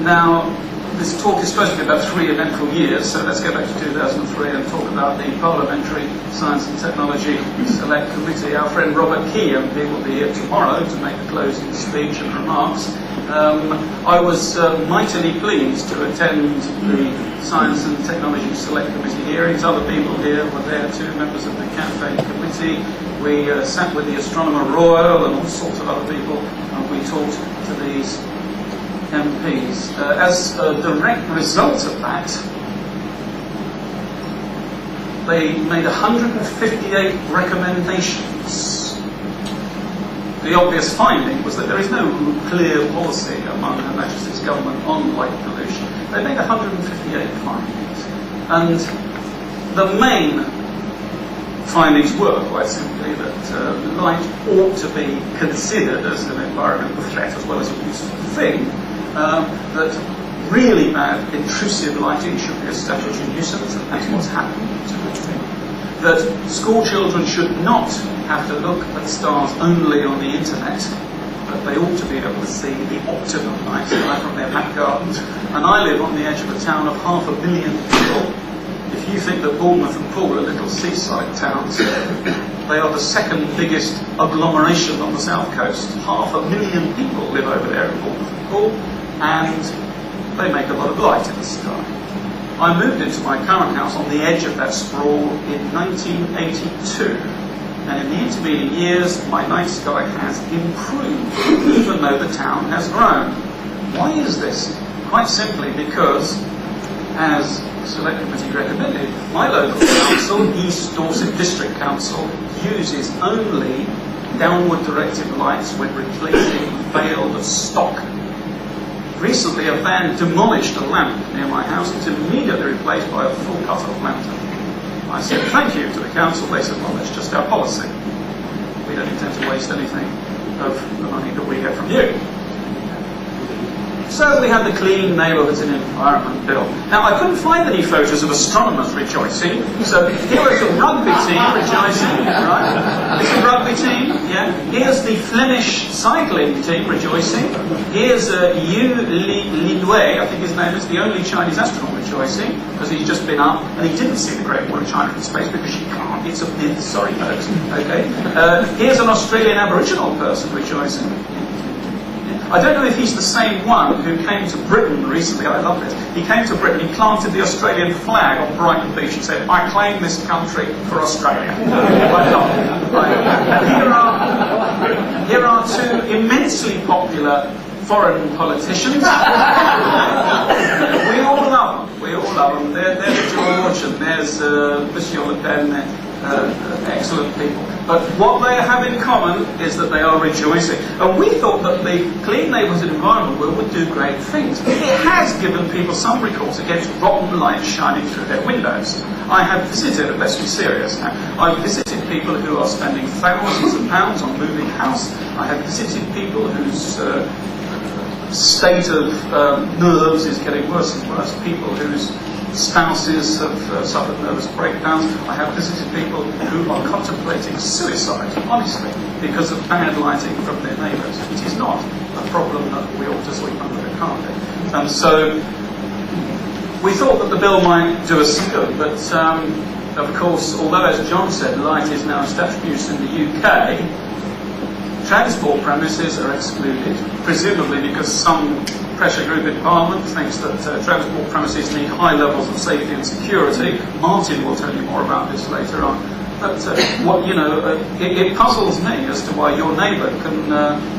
Now, this talk is supposed to be about 3 eventful years, so let's go back to 2003 and talk about the Parliamentary Science and Technology Select Committee. Our friend Robert Key, MP, will be here tomorrow to make a closing speech and remarks. I was mightily pleased to attend the Science and Technology Select Committee hearings. Other people here were there too, members of the campaign committee. We sat with the Astronomer Royal and all sorts of other people, and we talked to these MPs. As a direct result of that, they made 158 recommendations. The obvious finding was that there is no clear policy among Her Majesty's government on light pollution. They made 158 findings. And the main findings were, quite simply, that light ought to be considered as an environmental threat as well as a useful thing, that really bad intrusive lighting should be a statutory nuisance, and that's what's happened to it. That school children should not have to look at stars only on the internet, but they ought to be able to see the optimum night sky from their back gardens. And I live on the edge of a town of 500,000 people. If you think that Bournemouth and Poole are little seaside towns, they are the second biggest agglomeration on the south coast. 500,000 people live over there in Bournemouth and Poole, and they make a lot of light in the sky. I moved into my current house on the edge of that sprawl in 1982, and in the intervening years my night sky has improved, even though the town has grown. Why is this? Quite simply because, as the Select Committee recommended, my local council, East Dorset District Council, uses only downward directed lights when replacing failed stock. Recently, a van demolished a lamp near my house. It's immediately replaced by a full cut-off lantern. I said, thank you to the council. They said, well, that's just our policy. We don't intend to waste anything of the money that we get from you. So we had the Clean Neighbourhoods and Environment Bill. Now, I couldn't find any photos of astronomers rejoicing, so here is a rugby team rejoicing, right? It's a rugby team, yeah. Here's the Flemish cycling team rejoicing. Here's Yu Linwei, I think his name is, the only Chinese astronaut rejoicing, because he's just been up, and he didn't see the Great Wall of China from space because she can't, it's a myth, sorry folks, okay. Here's an Australian Aboriginal person rejoicing. I don't know if he's the same one who came to Britain recently. I love this. He came to Britain, he planted the Australian flag on Brighton Beach and said, I claim this country for Australia. Why not? Right. And here are two immensely popular foreign politicians. We all love them. We all love them. There's George and there's Monsieur Le Pen. Excellent people. But what they have in common is that they are rejoicing. And we thought that the Clean Neighbourhoods and Environment Bill would do great things. It has given people some recourse against rotten light shining through their windows. I have visited, let's be serious now, I've visited people who are spending thousands of pounds on moving house. I have visited people whose state of nerves is getting worse and worse. People whose spouses have suffered nervous breakdowns. I have visited people who are contemplating suicide, honestly, because of bad lighting from their neighbours. It is not a problem that we ought to sweep under the carpet. And so we thought that the bill might do us good, but of course, although, as John said, light is now statutory use in the UK, transport premises are excluded, presumably because some pressure group in Parliament thinks that transport premises need high levels of safety and security. Martin will tell you more about this later on. But it puzzles me as to why your neighbour can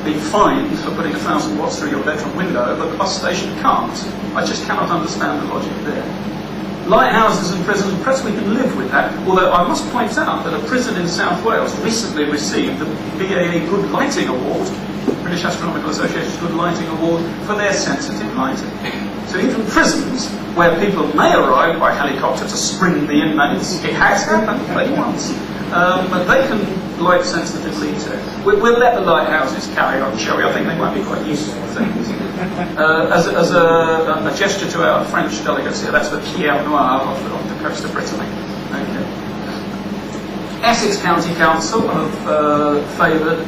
be fined for putting 1,000 watts through your bedroom window, but the bus station can't. I just cannot understand the logic there. Lighthouses and prisons, perhaps we can live with that, although I must point out that a prison in South Wales recently received the BAA Good Lighting Award, British Astronomical Association's Good Lighting Award, for their sensitive lighting. So even prisons, where people may arrive by helicopter to spring the inmates, it has happened only once, but they can light sensitively too. We'll let the lighthouses carry on, shall we? I think they might be quite useful things. As a gesture to our French delegates here, that's the Pierre Noir off the coast of Brittany. Okay. Essex County Council have favoured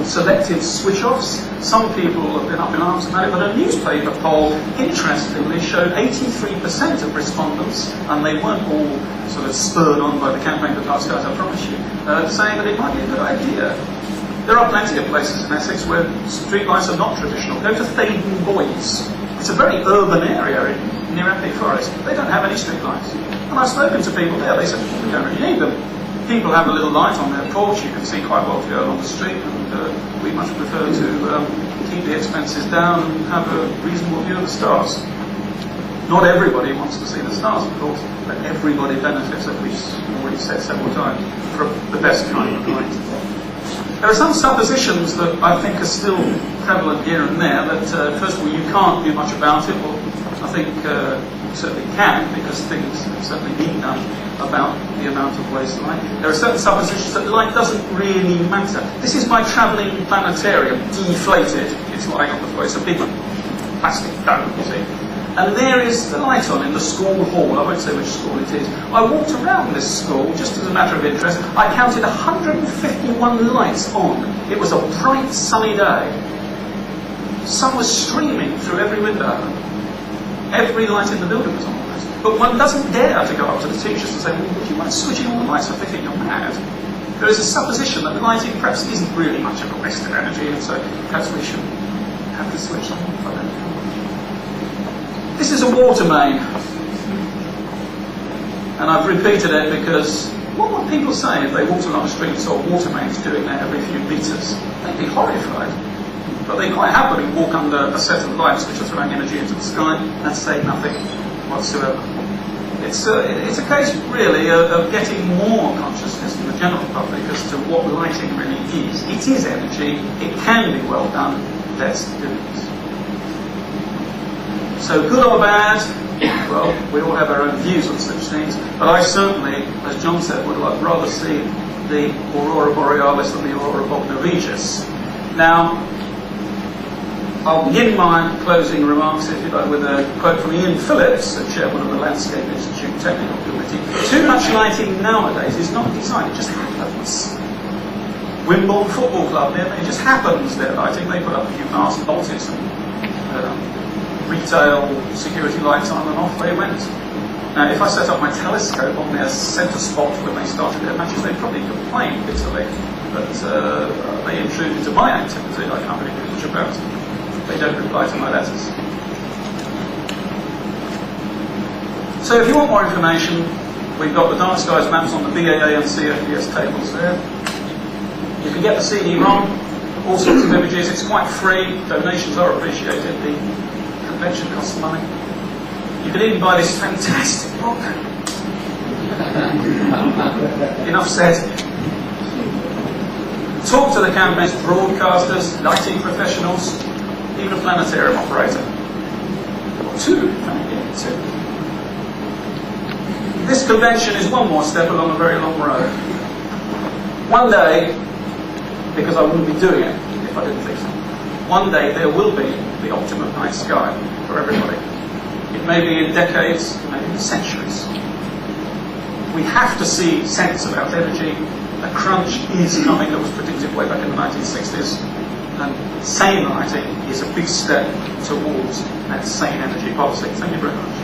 selective switch-offs. Some people have been up in arms about it, but a newspaper poll, interestingly, showed 83% of respondents, and they weren't all sort of spurred on by the campaign for Dark Skies, I promise you, saying that it might be a good idea. There are plenty of places in Essex where streetlights are not traditional. Go to Thaden Boys. It's a very urban area near Epping Forest. They don't have any streetlights. And I've spoken to people there, they said, we don't really need them. People have a little light on their porch, you can see quite well to go along the street, and we much prefer to keep the expenses down and have a reasonable view of the stars. Not everybody wants to see the stars, of course, but everybody benefits, as we've already said several times, from the best kind of light. There are some suppositions that I think are still prevalent here and there, that first of all you can't do much about it. Well, I think you certainly can, because things certainly need done about the amount of waste light. There are certain suppositions that light doesn't really matter. This is my travelling planetarium, deflated. It's lying on the floor. It's a big plastic dome, you see. And there is the light on in the school hall. I won't say which school it is. I walked around this school, just as a matter of interest. I counted 151 lights on. It was a bright, sunny day. Sun was streaming through every window. Every light in the building was on. But one doesn't dare to go up to the teachers and say, well, would you mind switching all the lights off? They think you're mad. There is a supposition that the lighting perhaps isn't really much of a waste of energy, and so perhaps we should have to switch on for that. This is a water main. And I've repeated it because what would people say if they walked along the street and saw water mains doing that every few metres? They'd be horrified. But they quite happily walk under a set of lights which are throwing energy into the sky and say nothing whatsoever. It's a case, really, of getting more consciousness in the general public as to what lighting really is. It is energy. It can be well done. Let's do it. So, good or bad, well, we all have our own views on such things, but I certainly, as John said, would rather see the Aurora Borealis than the Aurora Bognaregis. Now, I'll begin my closing remarks, if you like, with a quote from Ian Phillips, the chairman of the Landscape Institute Technical Committee. Too much lighting nowadays is not designed, it just happens. Wimbledon Football Club, it just happens, their lighting. They put up a few masts, bolted some retail security lights on and off they went. Now, if I set up my telescope on their centre spot when they started their matches, they'd probably complain bitterly that they intrude into my activity. I can't really do much about it. They don't reply to my letters. So if you want more information, we've got the Dark Skies maps on the BAA and CFDS tables there. You can get the CD-ROM, all sorts of images. It's quite free. Donations are appreciated. The convention costs money. You can even buy this fantastic book. Enough said. Talk to the campus broadcasters, lighting professionals, even a planetarium operator. Or two, if I can get two. This convention is one more step along a very long road. One day, because I wouldn't be doing it if I didn't think so, one day there will be the optimum night sky for everybody. It may be in decades, it may be in centuries. We have to see sense about energy. A crunch is coming that was predicted way back in the 1960s. And sane lighting is a big step towards that sane energy policy. Thank you very much.